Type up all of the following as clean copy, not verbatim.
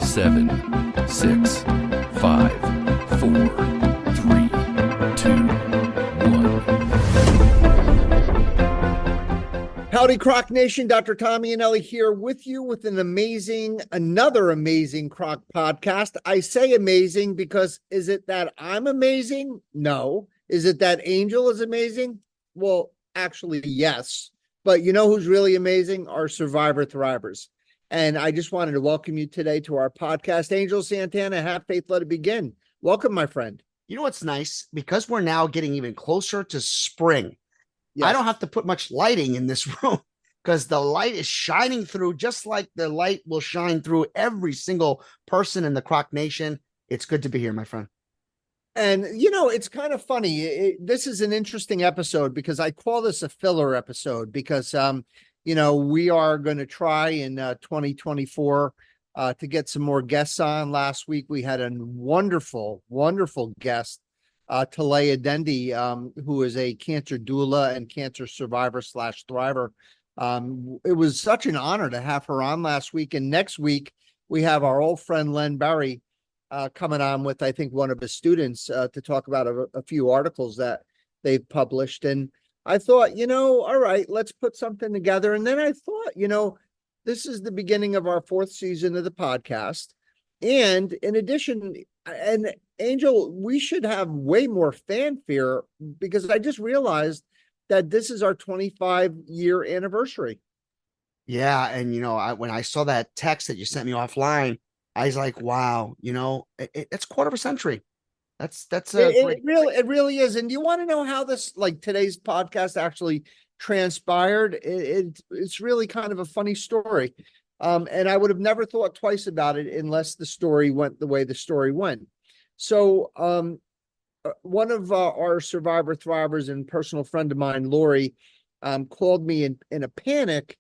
7, 6, 5, 4, 3, 2, 1. Howdy, Croc Nation. Dr. Tommy and Ellie here with you with another amazing Croc podcast. I say amazing because is it that I'm amazing? No. Is it that Angel is amazing? Well, actually, yes. But you know who's really amazing? Our Survivor Thrivers. And I just wanted to welcome you today to our podcast. Angel Santana, have faith, let it begin. Welcome, my friend. You know what's nice? Because we're now getting even closer to spring, Yes. I don't have to put much lighting in this room because the light is shining through just like the light will shine through every single person in the Croc Nation. It's good to be here, my friend. And, you know, it's kind of funny. This is an interesting episode because I call this a filler episode because, you know, we are going to try in 2024 to get some more guests on. Last week, we had a wonderful, wonderful guest, Talaya Dendi, who is a cancer doula and cancer survivor / thriver. It was such an honor to have her on last week. And next week, we have our old friend Len Berry coming on with, I think, one of his students to talk about a few articles that they've published. And I thought, you know, all right, let's put something together. And then I thought, you know, this is the beginning of our 4th season of the podcast. And in addition, and Angel, we should have way more fanfare because I just realized that this is our 25-year anniversary. Yeah. And, you know, when I saw that text that you sent me offline, I was like, wow, you know, it's quarter of a century. That's It really is. And do you want to know how this, like today's podcast, actually transpired? It's really kind of a funny story. And I would have never thought twice about it unless the story went the way the story went. So one of our Survivor Thrivers and personal friend of mine, Lori, called me in a panic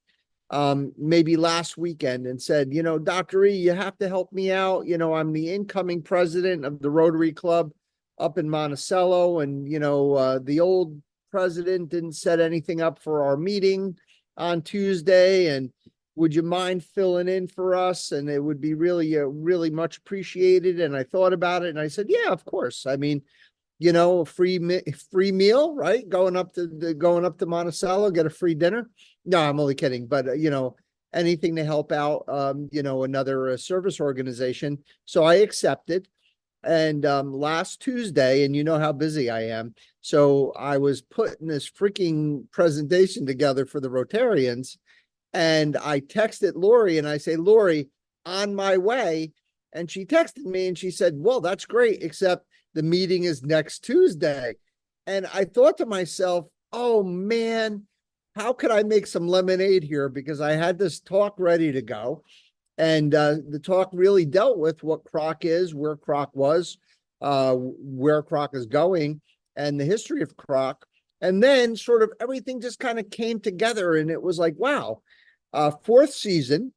maybe last weekend and said, you know, Dr. E, you have to help me out. You know, I'm the incoming president of the Rotary Club up in Monticello. And, you know, the old president didn't set anything up for our meeting on Tuesday. And would you mind filling in for us? And it would be really, really much appreciated. And I thought about it and I said, yeah, of course. I mean, you know, a free meal, right? Going up to Monticello, get a free dinner. No, I'm only kidding. But, you know, anything to help out, you know, another service organization. So I accepted. And last Tuesday, and you know how busy I am. So I was putting this freaking presentation together for the Rotarians. And I texted Lori and I say, Lori, on my way. And she texted me and she said, well, that's great, except the meeting is next Tuesday. And I thought to myself, oh man, how could I make some lemonade here? Because I had this talk ready to go. And the talk really dealt with what CROC is, where CROC was, where CROC is going, and the history of CROC. And then sort of everything just kind of came together. And it was like, wow, 4th season,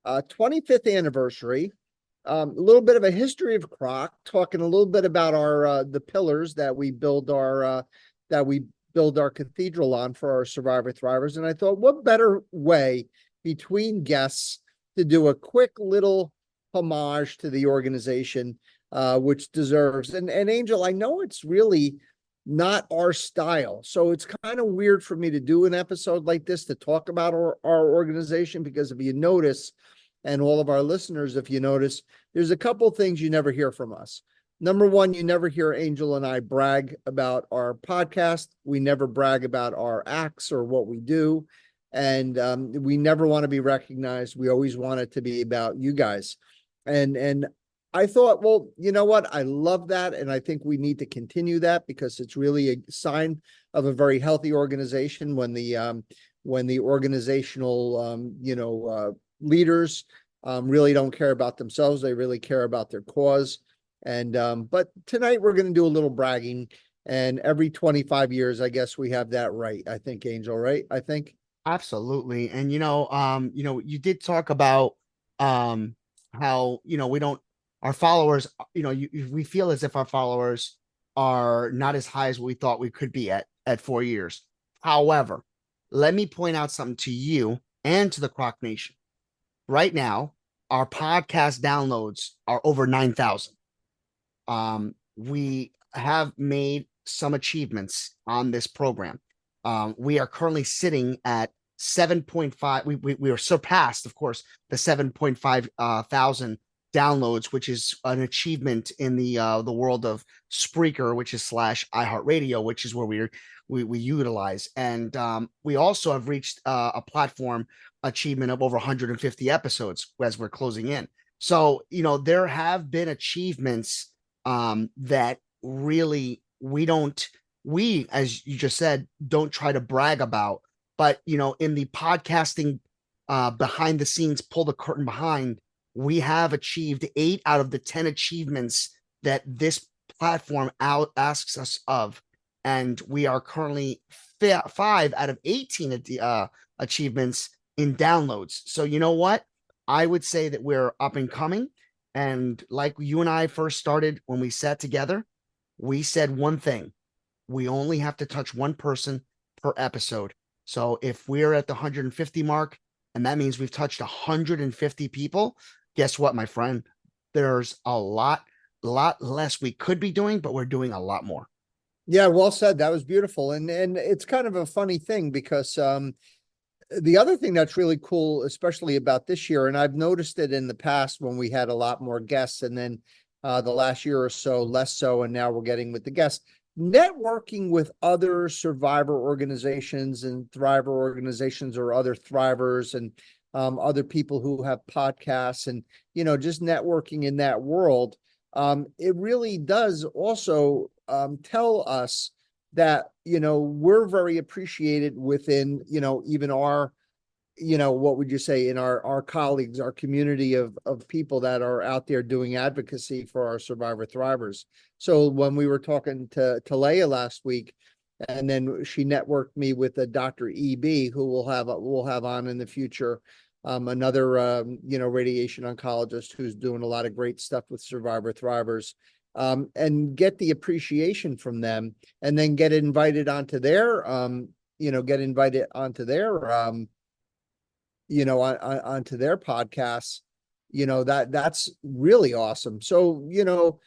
25th anniversary. A little bit of a history of CROC, talking a little bit about our the pillars that we build our cathedral on for our Survivor Thrivers. And I thought, what better way between guests to do a quick little homage to the organization, which deserves. And Angel, I know it's really not our style, so it's kind of weird for me to do an episode like this to talk about our organization, because if you notice, and all of our listeners, if you notice, there's a couple things you never hear from us. Number one, you never hear Angel and I brag about our podcast. We never brag about our acts or what we do. And we never want to be recognized. We always want it to be about you guys. And I thought, well, you know what? I love that. And I think we need to continue that because it's really a sign of a very healthy organization when the organizational, you know, leaders really don't care about themselves. They really care about their cause. And but tonight we're going to do a little bragging, and every 25 years, I guess we have that right. I think, Angel, right? I think. Absolutely. And, you know, you did talk about how, you know, our followers, you know, we feel as if our followers are not as high as we thought we could be at 4 years. However, let me point out something to you and to the Croc Nation. Right now, our podcast downloads are over 9,000. We have made some achievements on this program. We are currently sitting at 7.5. We are surpassed, of course, the 7.5 thousand downloads, which is an achievement in the world of Spreaker, which is / iHeartRadio, which is where we utilize. And we also have reached a platform achievement of over 150 episodes as we're closing in. So, there have been achievements that really we, as you just said, don't try to brag about. But, in the podcasting behind the scenes, pull the curtain behind, we have achieved 8 out of the 10 achievements that this platform asks us of. And we are currently 5 out of 18 achievements in downloads. So you know what? I would say that we're up and coming. And like you and I first started when we sat together, we said one thing: we only have to touch one person per episode. So if we're at the 150 mark, and that means we've touched 150 people, guess what, my friend? There's a lot less we could be doing, but we're doing a lot more. Yeah, well said. That was beautiful. And it's kind of a funny thing because the other thing that's really cool, especially about this year, and I've noticed it in the past when we had a lot more guests, and then the last year or so, less so, and now we're getting with the guests, networking with other survivor organizations and thriver organizations, or other thrivers, and other people who have podcasts, and, just networking in that world. It really does also tell us that, we're very appreciated within, even our, what would you say, in our colleagues, our community of people that are out there doing advocacy for our survivor thrivers. So when we were talking to Leah last week, and then she networked me with a Dr. EB, who we'll have on in the future, another radiation oncologist who's doing a lot of great stuff with survivor thrivers, and get the appreciation from them, and then get invited onto their onto their podcasts. That's really awesome. So,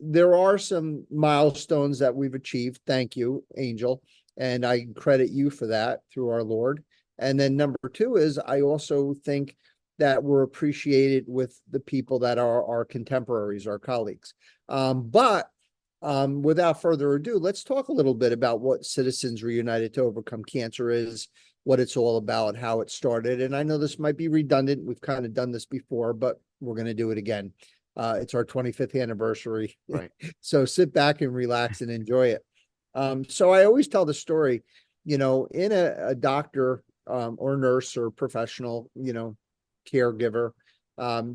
there are some milestones that we've achieved. Thank you, Angel. And I credit you for that through our Lord. And then number 2 is, I also think that we're appreciated with the people that are our contemporaries, our colleagues. But without further ado, let's talk a little bit about what Citizens Reunited to Overcome Cancer is, what it's all about, how it started. And I know this might be redundant. We've kind of done this before, but we're going to do it again. It's our 25th anniversary. Right. So sit back and relax and enjoy it. So I always tell the story, in a doctor or nurse or professional, caregiver,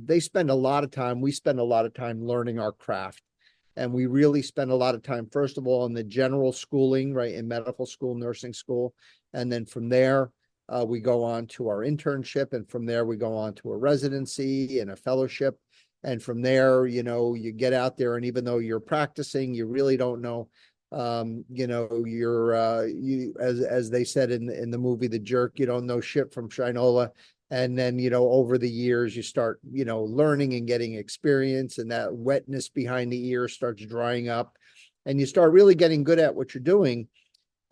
we spend a lot of time learning our craft. And we really spend a lot of time, first of all, in the general schooling, right, in medical school, nursing school. And then from there, we go on to our internship. And from there, we go on to a residency and a fellowship. And from there, you get out there, and even though you're practicing, you really don't know, as they said in the movie The Jerk, you don't know shit from Shinola. And then, over the years, you start, learning and getting experience, and that wetness behind the ear starts drying up, and you start really getting good at what you're doing.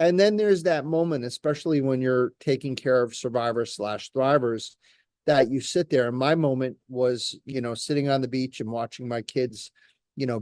And then there's that moment, especially when you're taking care of survivors / thrivers, that you sit there. And my moment was, sitting on the beach and watching my kids,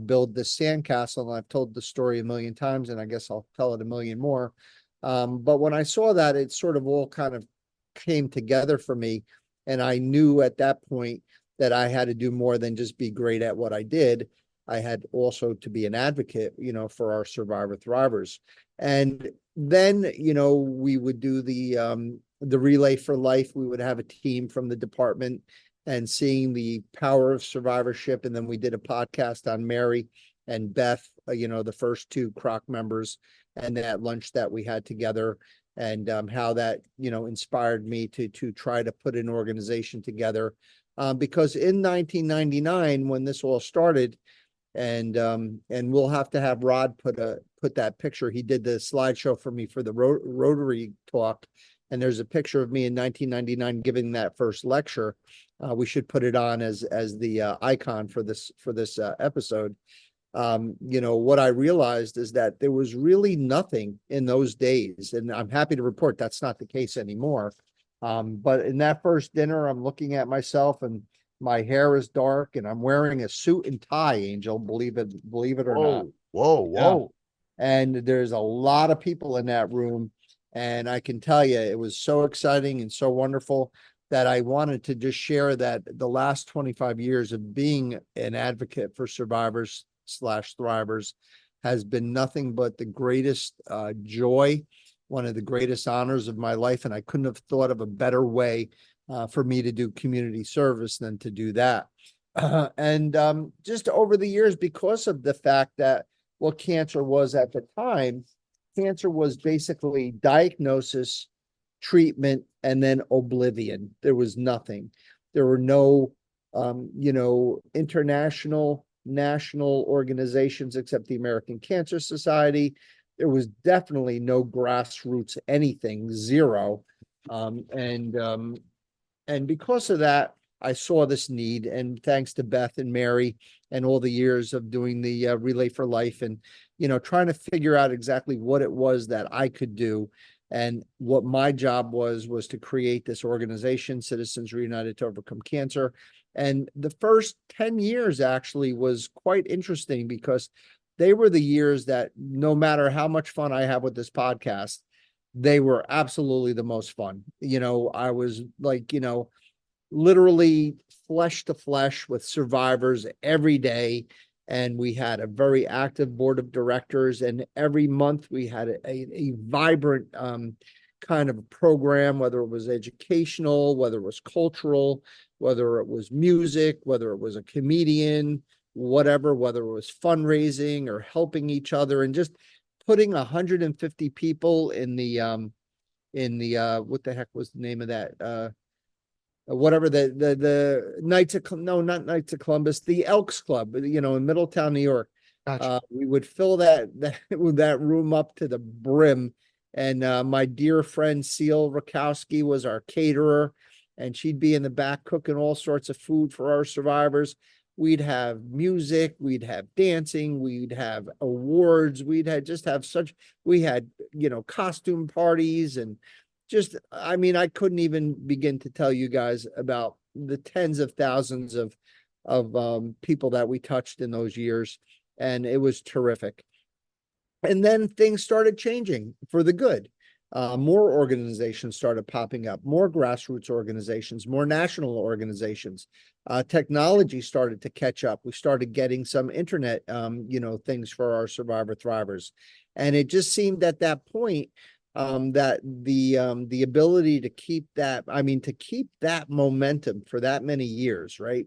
build this sandcastle. And I've told the story a million times, and I guess I'll tell it a million more. But when I saw that, it sort of all kind of came together for me. And I knew at that point that I had to do more than just be great at what I did. I had also to be an advocate, for our survivor thrivers. And then, we would do the Relay for Life. We would have a team from the department, and seeing the power of survivorship. And then we did a podcast on Mary and Beth, the first 2 CROC members, and that lunch that we had together, and how that, inspired me to try to put an organization together. Because in 1999, when this all started, and we'll have to have Rod put that picture. He did the slideshow for me for the Rotary talk. And there's a picture of me in 1999 giving that first lecture. We should put it on as the icon for this episode. What I realized is that there was really nothing in those days, and I'm happy to report that's not the case anymore. But in that first dinner, I'm looking at myself and my hair is dark and I'm wearing a suit and tie, Angel, believe it or not. Whoa, Yeah. whoa. And there's a lot of people in that room. And I can tell you, it was so exciting and so wonderful that I wanted to just share that the last 25 years of being an advocate for survivors slash thrivers has been nothing but the greatest joy, one of the greatest honors of my life. And I couldn't have thought of a better way for me to do community service than to do that. And just over the years, because of the fact that what cancer was at the time, cancer was basically diagnosis, treatment, and then oblivion. There was nothing. There were no, international, national organizations except the American Cancer Society. There was definitely no grassroots anything, zero. And because of that, I saw this need, and thanks to Beth and Mary and all the years of doing the Relay for Life and, trying to figure out exactly what it was that I could do. And what my job was to create this organization, Citizens Reunited to Overcome Cancer. And the first 10 years actually was quite interesting because they were the years that no matter how much fun I have with this podcast, they were absolutely the most fun. I was like, literally flesh to flesh with survivors every day. And we had a very active board of directors. And every month we had a vibrant kind of program, whether it was educational, whether it was cultural, whether it was music, whether it was a comedian, whatever, whether it was fundraising or helping each other, and just putting 150 people in the what the heck was the name of that? Whatever the Knights of no, not Knights of Columbus, the Elks Club, in Middletown, New York. Gotcha. We would fill that room up to the brim. And my dear friend Seal Rakowski was our caterer, and she'd be in the back cooking all sorts of food for our survivors. We'd have music, we'd have dancing, we'd have awards, we had costume parties, and just, I couldn't even begin to tell you guys about the tens of thousands of people that we touched in those years. And it was terrific. And then things started changing for the good. More organizations started popping up, more grassroots organizations, more national organizations. Technology started to catch up. We started getting some internet, things for our survivor thrivers. And it just seemed at that point that the ability to keep that momentum for that many years, right?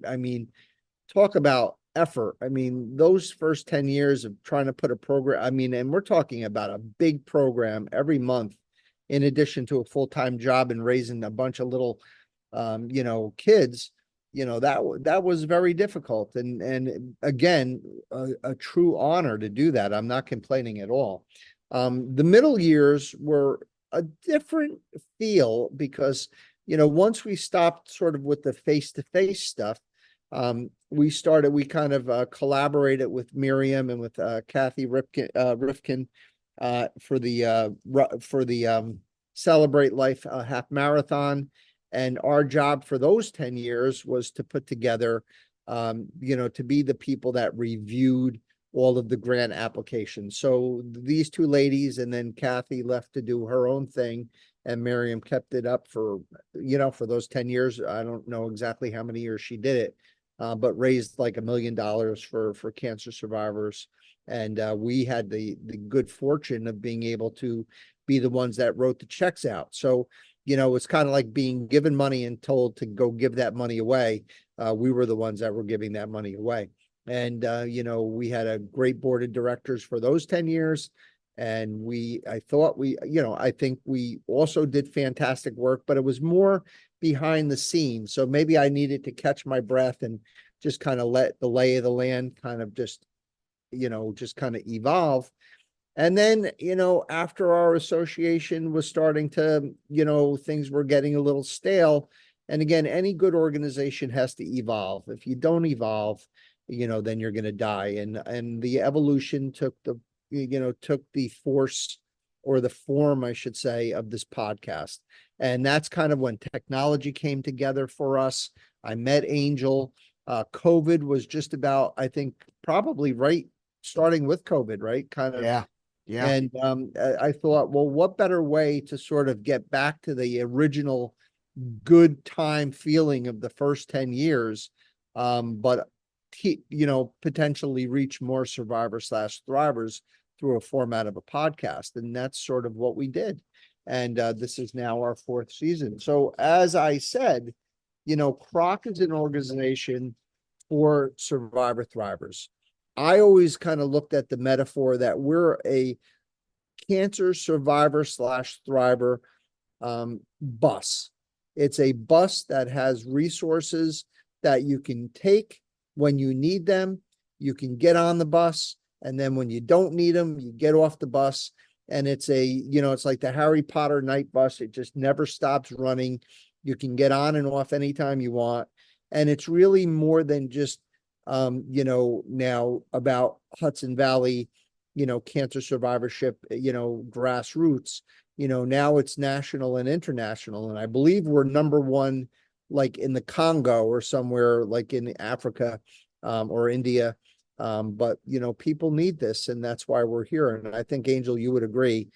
Talk about effort. Those first 10 years of trying to put a program, and we're talking about a big program every month, in addition to a full-time job and raising a bunch of little, kids, that was very difficult. And again, a true honor to do that. I'm not complaining at all. The middle years were a different feel because, once we stopped sort of with the face-to-face stuff, we kind of collaborated with Miriam and with Kathy Rifkin for the Celebrate Life half marathon. And our job for those 10 years was to put together, to be the people that reviewed all of the grant applications. So these two ladies, and then Kathy left to do her own thing, and Miriam kept it up for those 10 years. I don't know exactly how many years she did it, but raised like $1 million for cancer survivors. And we had the good fortune of being able to be the ones that wrote the checks out. So, it's kind of like being given money and told to go give that money away. We were the ones that were giving that money away. And, we had a great board of directors for those 10 years. And I think we also did fantastic work, but it was more behind the scenes. So maybe I needed to catch my breath and just kind of let the lay of the land kind of just kind of evolve. And then, after our association was starting to, things were getting a little stale, And again, any good organization has to evolve. If you don't evolve, then you're going to die. And the evolution took the force, or the form, I should say, of this podcast. And that's kind of when technology came together for us. I met Angel. COVID was just about, I think, probably right, starting with COVID, right? Kind of. Yeah. Yeah. And I thought, well, what better way to sort of get back to the original good time feeling of the first 10 years, but potentially reach more survivor/thrivers through a format of a podcast. And that's sort of what we did. And this is now our 4th season. So as I said, CROC is an organization for survivor thrivers. I always kind of looked at the metaphor that we're a cancer survivor/thriver bus. It's a bus that has resources that you can take when you need them. You can get on the bus, and then when you don't need them, you get off the bus. And it's it's like the Harry Potter night bus. It just never stops running. You can get on and off anytime you want. And it's really more than just, now about Hudson Valley, cancer survivorship, grassroots. Now it's national and international. And I believe we're number one, like in the Congo or somewhere like in Africa, or India. But people need this, and that's why we're here. And I think, Angel, you would agree,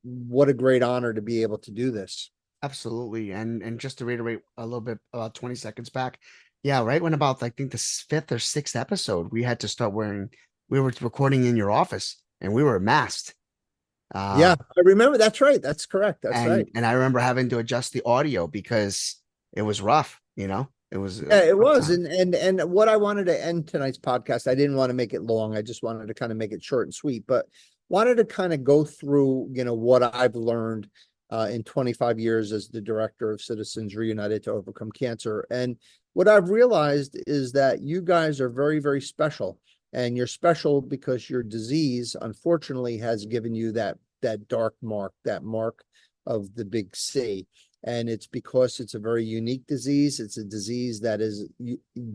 what a great honor to be able to do this. Absolutely. And just to reiterate a little bit, about 20 seconds back. Yeah, right when about, I think, the 5th or 6th episode, we had to start we were recording in your office and we were masked. Yeah, I remember. That's right. That's correct. That's right. And I remember having to adjust the audio because it was rough, it was. Yeah, it was. And what I wanted to end tonight's podcast, I didn't want to make it long. I just wanted to kind of make it short and sweet, but wanted to kind of go through, what I've learned in 25 years as the director of Citizens Reunited to Overcome Cancer. And what I've realized is that you guys are very, very special. And you're special because your disease, unfortunately, has given you that dark mark, that mark of the big C. And it's because it's a very unique disease. It's a disease that is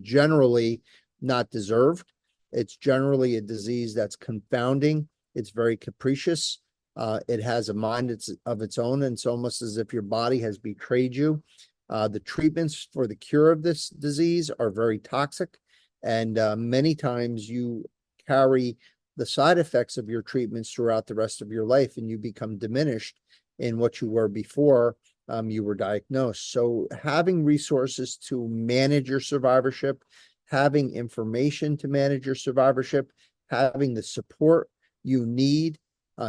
generally not deserved. It's generally a disease that's confounding. It's very capricious. It has a mind of its own, and it's almost as if your body has betrayed you. The treatments for the cure of this disease are very toxic, and many times you carry the side effects of your treatments throughout the rest of your life, and you become diminished in what you were before you were diagnosed. So having resources to manage your survivorship, having information to manage your survivorship, having the support you need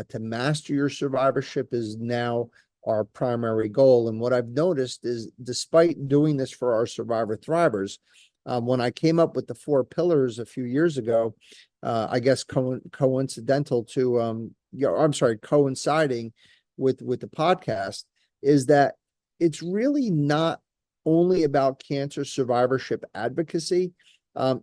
to master your survivorship is now our primary goal. And what I've noticed is, despite doing this for our survivor thrivers, when I came up with the 4 pillars a few years ago, I guess coincidental to, coinciding with the podcast, is that it's really not only about cancer survivorship advocacy.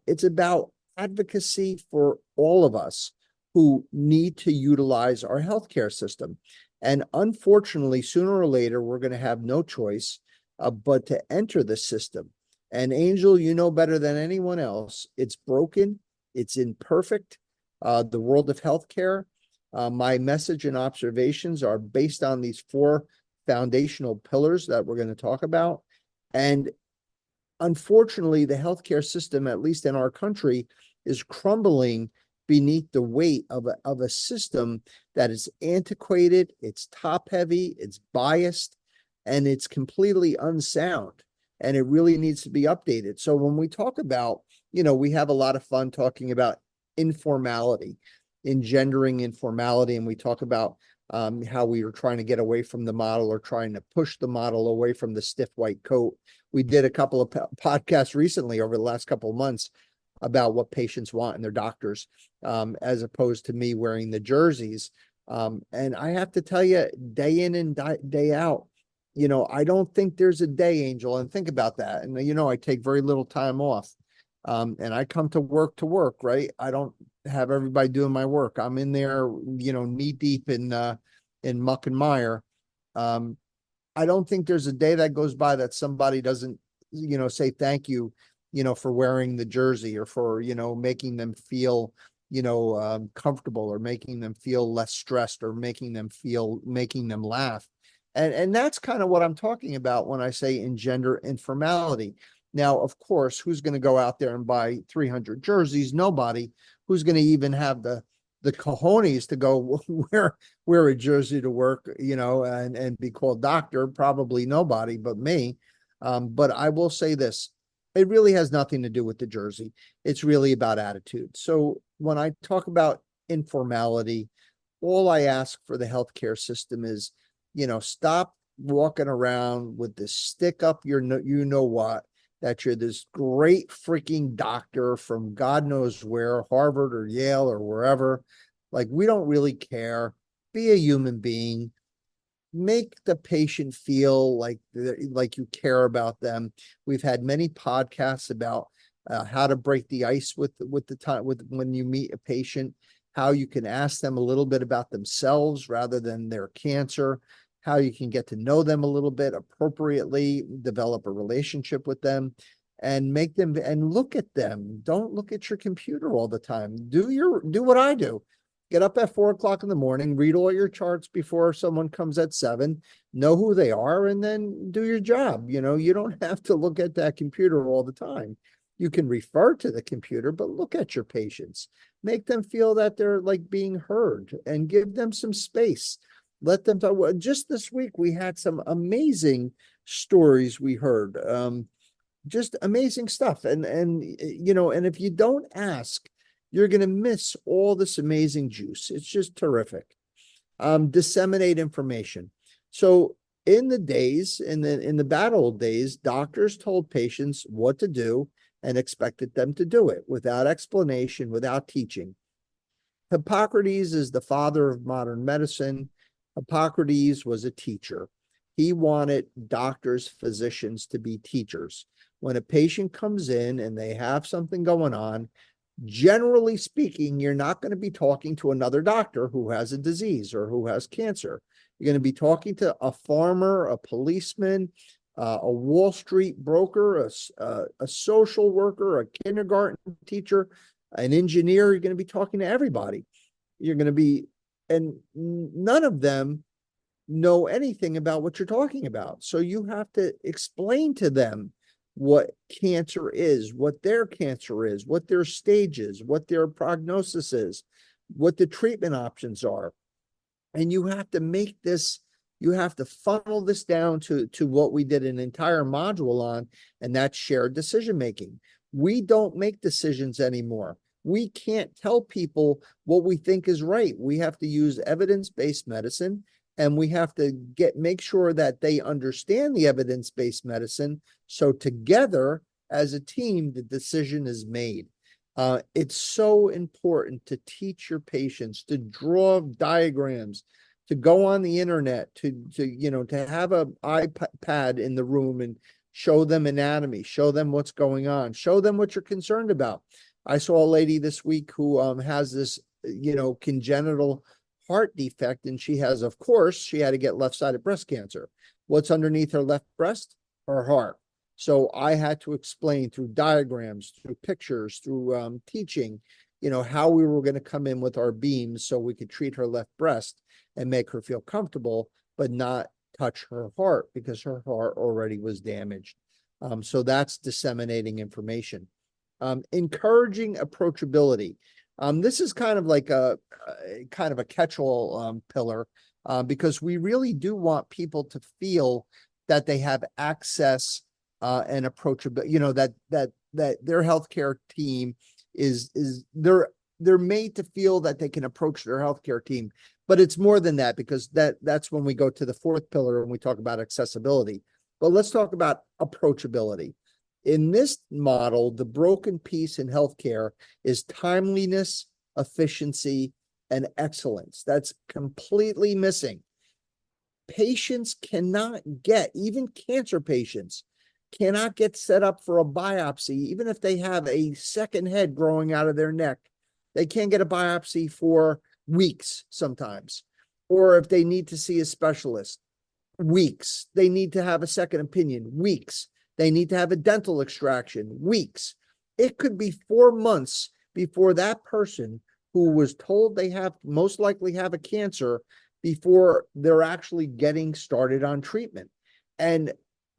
It's about advocacy for all of us who need to utilize our healthcare system. And unfortunately, sooner or later, we're going to have no choice but to enter the system. And Angel, you know better than anyone else, it's broken, it's imperfect. The world of healthcare, my message and observations are based on these 4 foundational pillars that we're going to talk about. And unfortunately, the healthcare system, at least in our country, is crumbling beneath the weight of a system that is antiquated, it's top heavy, it's biased, and it's completely unsound. And it really needs to be updated. So when we talk about, we have a lot of fun talking about informality, engendering informality, and we talk about how we are trying to get away from the model, or trying to push the model away from the stiff white coat. We did a couple of podcasts recently over the last couple of months about what patients want in their doctors, as opposed to me wearing the jerseys. And I have to tell you, day in and day out, I don't think there's a day, Angel, and think about that. And, I take very little time off. And I come to work, right? I don't have everybody doing my work. I'm in there, knee deep in muck and mire. I don't think there's a day that goes by that somebody doesn't, say thank you, for wearing the jersey, or for, making them feel, comfortable, or making them feel less stressed, or making them laugh. And that's kind of what I'm talking about when I say engender informality. Now, of course, who's going to go out there and buy 300 jerseys? Nobody. Who's going to even have the cojones to go wear a jersey to work, and be called doctor? Probably nobody but me. But I will say this, it really has nothing to do with the jersey. It's really about attitude. So when I talk about informality, all I ask for the healthcare system is, stop walking around with this stick up your, what, that you're this great freaking doctor from God knows where, Harvard or Yale or wherever. Like, we don't really care. Be a human being. Make the patient feel like you care about them. We've had many podcasts about how to break the ice with the time with when you meet a patient, how you can ask them a little bit about themselves rather than their cancer, how you can get to know them a little bit appropriately, develop a relationship with them, and make them, and look at them. Don't look at your computer all the time. Do what I do. Get up at 4 o'clock in the morning, read all your charts before someone comes at 7, know who they are, and then do your job. You don't have to look at that computer all the time. You can refer to the computer, but look at your patients. Make them feel that they're like being heard, and give them some space. Let them talk. Just this week, we had some amazing stories we heard. Just amazing stuff. And if you don't ask, you're going to miss all this amazing juice. It's just terrific. Disseminate information. So in the bad old days, doctors told patients what to do and expected them to do it without explanation, without teaching. Hippocrates is the father of modern medicine. Hippocrates was a teacher. He wanted doctors, physicians to be teachers. When a patient comes in and they have something going on, generally speaking, you're not going to be talking to another doctor who has a disease or who has cancer. You're going to be talking to a farmer, a policeman, a Wall Street broker, a social worker, a kindergarten teacher, an engineer. You're going to be talking to everybody. And none of them know anything about what you're talking about. So you have to explain to them what cancer is, what their cancer is, what their stage is, what their prognosis is, what the treatment options are. And you have to funnel this down to what we did an entire module on, and that's shared decision making. We don't make decisions anymore. We can't tell people what we think is right. We have to use evidence-based medicine, and we have to make sure that they understand the evidence-based medicine. So together, as a team, the decision is made. It's so important to teach your patients, to draw diagrams, to go on the internet, to have an iPad in the room and show them anatomy, show them what's going on, show them what you're concerned about. I saw a lady this week who has this, congenital heart defect, and she had to get left-sided breast cancer. What's underneath her left breast? Her heart. So I had to explain through diagrams, through pictures, through teaching, how we were going to come in with our beams so we could treat her left breast and make her feel comfortable, but not touch her heart because her heart already was damaged. So that's disseminating information. Encouraging approachability. This is kind of like a catch-all pillar, because we really do want people to feel that they have access and approachability. That their healthcare team they're made to feel that they can approach their healthcare team. But it's more than that, because that's when we go to the fourth pillar and we talk about accessibility. But let's talk about approachability. In this model, the broken piece in healthcare is timeliness, efficiency, and excellence. That's completely missing. Patients cannot even cancer patients cannot get set up for a biopsy, even if they have a second head growing out of their neck. They can't get a biopsy for weeks sometimes, or if they need to see a specialist. weeks. They need to have a second opinion, weeks. They need to have a dental extraction, weeks. It could be 4 months before that person who was told they have most likely have a cancer before they're actually getting started on treatment. And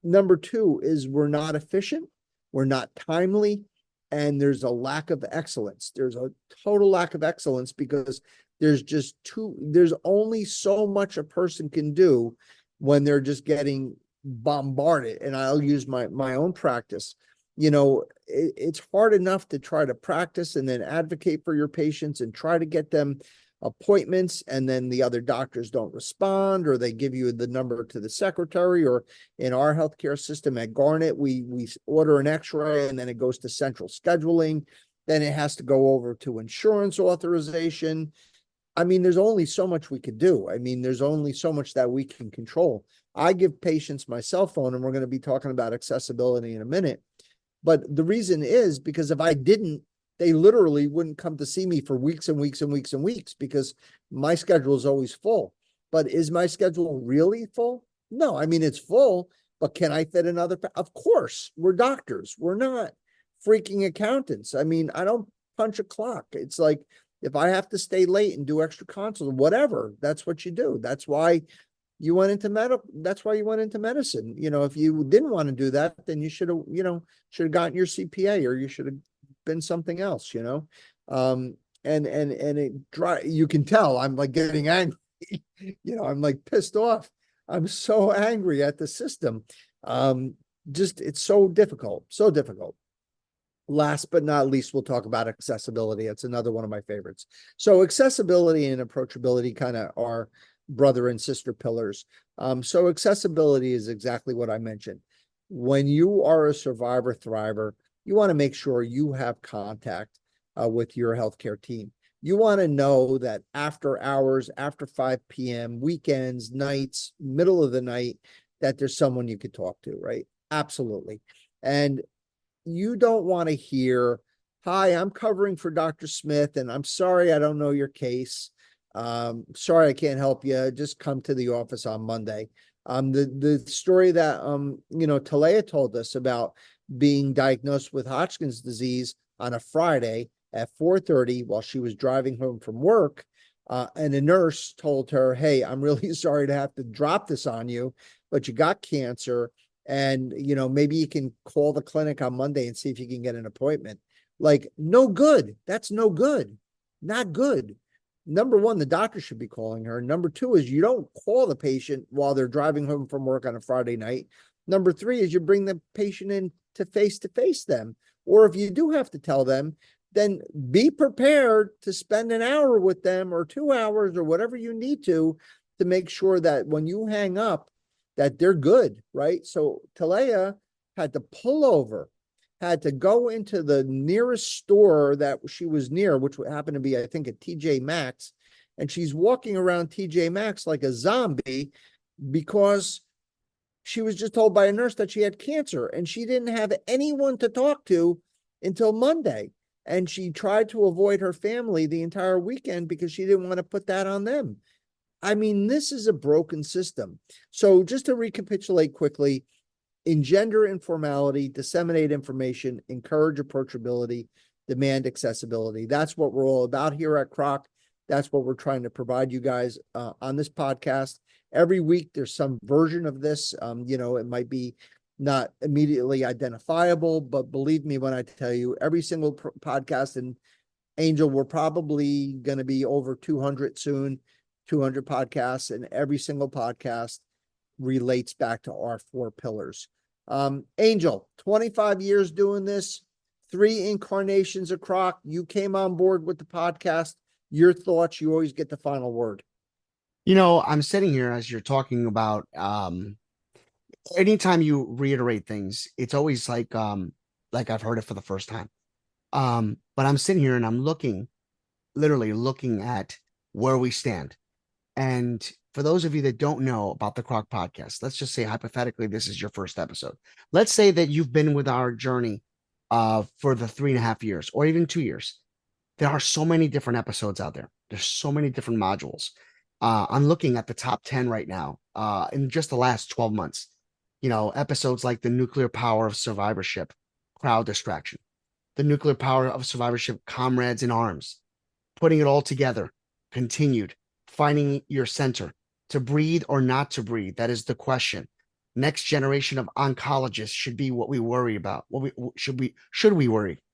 number two is we're not efficient, we're not timely, and there's a lack of excellence. There's a total lack of excellence because there's only so much a person can do when they're just getting bombarded. And I'll use my own practice. It's hard enough to try to practice and then advocate for your patients and try to get them appointments, and then the other doctors don't respond, or they give you the number to the secretary, or in our healthcare system at Garnet, we order an x-ray and then it goes to central scheduling. Then it has to go over to insurance authorization. I mean, there's only so much we could do. I mean, there's only so much that we can control. I give patients my cell phone, and we're going to be talking about accessibility in a minute. But the reason is because if I didn't, they literally wouldn't come to see me for weeks and weeks and weeks and weeks because my schedule is always full. But is my schedule really full? No, I mean, it's full, but can I fit another? Of course, we're doctors. We're not freaking accountants. I mean, I don't punch a clock. It's like, if I have to stay late and do extra consults, whatever, that's what you do. That's why you went into that's why you went into medicine. If you didn't want to do that, then you should have gotten your CPA, or you should have been something else, and you can tell I'm like getting angry, I'm like pissed off. I'm so angry at the system. It's so difficult. Last but not least, we'll talk about accessibility. It's another one of my favorites. So accessibility and approachability kind of are brother and sister pillars. So accessibility is exactly what I mentioned. When you are a survivor thriver, you want to make sure you have contact with your healthcare team. You want to know that after hours, after 5 p.m., weekends, nights, middle of the night, that there's someone you could talk to, right? Absolutely. And you don't want to hear, "Hi, I'm covering for Dr. Smith, and I'm sorry I don't know your case. Sorry I can't help you. Just come to the office on Monday." The story that Talea told us about being diagnosed with Hodgkin's disease on a Friday at 4:30 while she was driving home from work, and a nurse told her, "Hey, I'm really sorry to have to drop this on you, but you got cancer. And, maybe you can call the clinic on Monday and see if you can get an appointment." Like, no good. That's no good. Not good. Number one, the doctor should be calling her. Number two is you don't call the patient while they're driving home from work on a Friday night. Number three is you bring the patient in to face them. Or if you do have to tell them, then be prepared to spend an hour with them or 2 hours or whatever you need to make sure that when you hang up, that they're good, right? So Talea had to pull over, had to go into the nearest store that she was near, which happened to be, I think, a TJ Maxx. And she's walking around TJ Maxx like a zombie because she was just told by a nurse that she had cancer, and she didn't have anyone to talk to until Monday. And she tried to avoid her family the entire weekend because she didn't want to put that on them. I mean, this is a broken system. So just to recapitulate quickly, engender informality, disseminate information, encourage approachability, demand accessibility. That's what we're all about here at CROC. That's what we're trying to provide you guys on this podcast. Every week, there's some version of this. It might be not immediately identifiable, but believe me when I tell you, every single podcast, and Angel, we're probably going to be over 200 soon. 200 podcasts, and every single podcast relates back to our 4 pillars. Angel, 25 years doing this, 3 incarnations of CROC. You came on board with the podcast. Your thoughts, you always get the final word. I'm sitting here as you're talking about, anytime you reiterate things, it's always like I've heard it for the first time. But I'm sitting here and I'm literally looking at where we stand. And for those of you that don't know about the CROC podcast, let's just say hypothetically, this is your first episode. Let's say that you've been with our journey for the 3.5 years or even 2 years. There are so many different episodes out there. There's so many different modules. I'm looking at the top 10 right now in just the last 12 months. Episodes like the nuclear power of survivorship, crowd distraction, the nuclear power of survivorship, comrades in arms, putting it all together, continued, finding your center, to breathe or not to breathe. That is the question. Next generation of oncologists should be what we worry about. Should we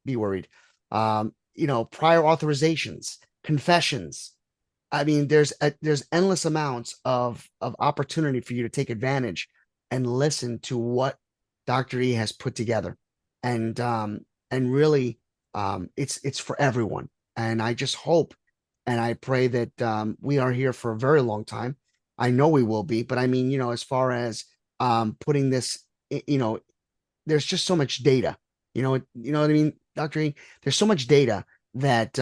be worried? Prior authorizations, confessions. I mean, there's endless amounts of opportunity for you to take advantage and listen to what Dr. E has put together. And really, it's for everyone. And I just hope and I pray that we are here for a very long time. I know we will be, but I mean, as far as putting this, there's just so much data. You know what I mean, Dr. E? There's so much data that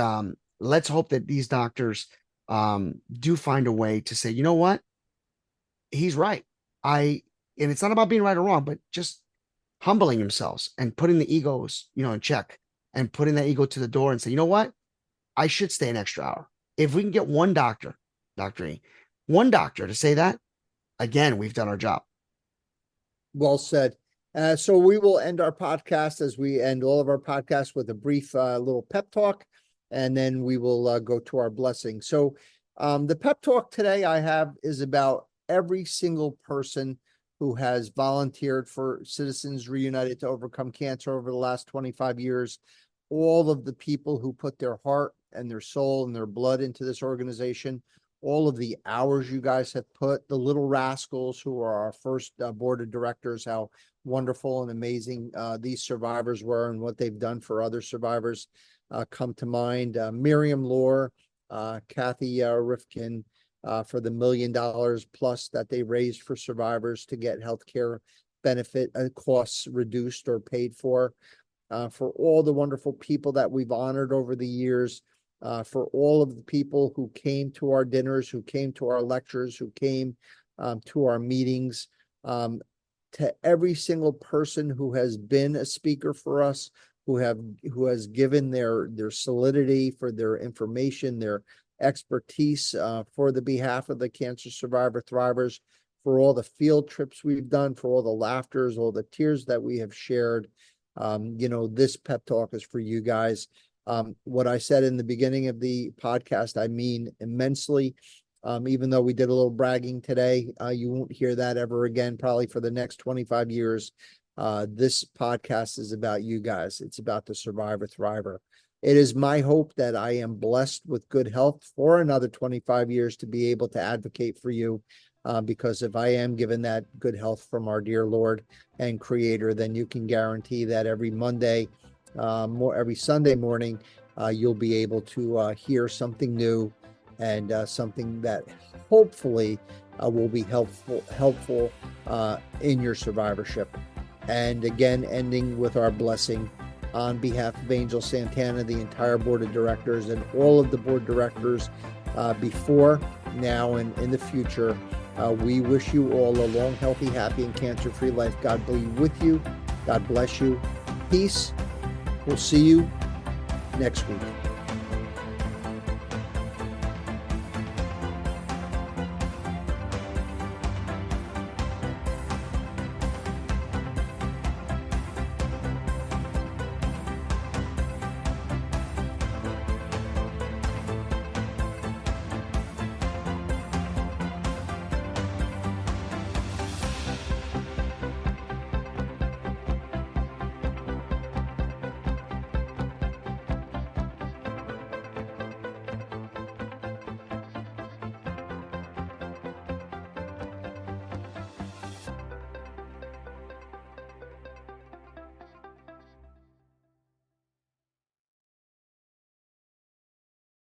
let's hope that these doctors do find a way to say, you know what? He's right. And it's not about being right or wrong, but just humbling themselves and putting the egos, in check, and putting that ego to the door and say, you know what? I should stay an extra hour. If we can get one doctor, Dr. E, one doctor to say that, again, we've done our job. Well said. So we will end our podcast as we end all of our podcasts with a brief little pep talk, and then we will go to our blessing. So the pep talk today I have is about every single person who has volunteered for Citizens Reunited to Overcome Cancer over the last 25 years, all of the people who put their heart and their soul and their blood into this organization, all of the hours you guys have put, the little rascals who are our first board of directors, how wonderful and amazing these survivors were and what they've done for other survivors come to mind. Miriam Lohr, Kathy Rifkin, for the $1 million plus that they raised for survivors to get healthcare benefit costs reduced or paid for all the wonderful people that we've honored over the years, for all of the people who came to our dinners, who came to our lectures, who came to our meetings, to every single person who has been a speaker for us, who has given their solidity for their information, their expertise for the behalf of the cancer survivor thrivers, for all the field trips we've done, for all the laughters, all the tears that we have shared. This pep talk is for you guys. What I said in the beginning of the podcast, I mean immensely. Even though we did a little bragging today, you won't hear that ever again, probably for the next 25 years. This podcast is about you guys. It's about the survivor thriver. It is my hope that I am blessed with good health for another 25 years to be able to advocate for you. Because if I am given that good health from our dear Lord and Creator, then you can guarantee that every Monday, every Sunday morning, you'll be able to hear something new and something that hopefully will be helpful in your survivorship. And again, ending with our blessing on behalf of Angel Santana, the entire board of directors, and all of the board directors before, now, and in the future. We wish you all a long, healthy, happy, and cancer-free life. God be with you. God bless you. Peace. We'll see you next week.